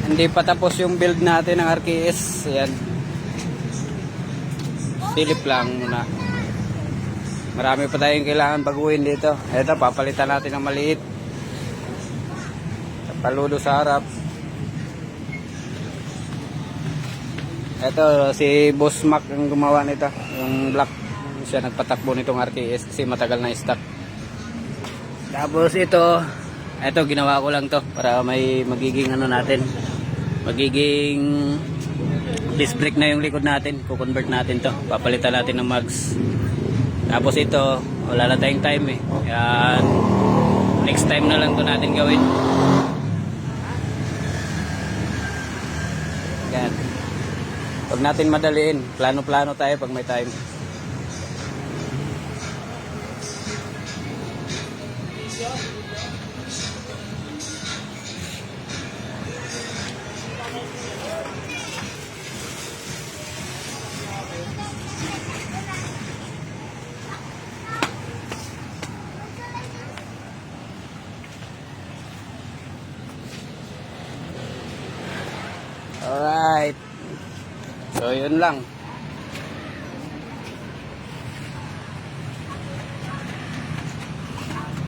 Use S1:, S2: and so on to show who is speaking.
S1: Hindi pa tapos yung build natin ng RKS. Ayan. Silip lang muna. Marami pa tayong kailangan baguhin dito. Ito, papalitan natin ng maliit. Paludo sa harap. Ito, si Boss Mac ang gumawa nito. Yung black. Siya nagpatakbo nitong RKS kasi matagal na stock. Tapos ito ginawa ko lang to para may magiging ano natin. Magiging disc brake na yung likod natin. Kukonvert natin to. Papalitan natin ng mags. Tapos ito, wala na tayong time eh. Yan. Next time na lang to natin gawin. Yan. Huwag natin madaliin. Plano-plano tayo pag may time. Alright. So, yun lang.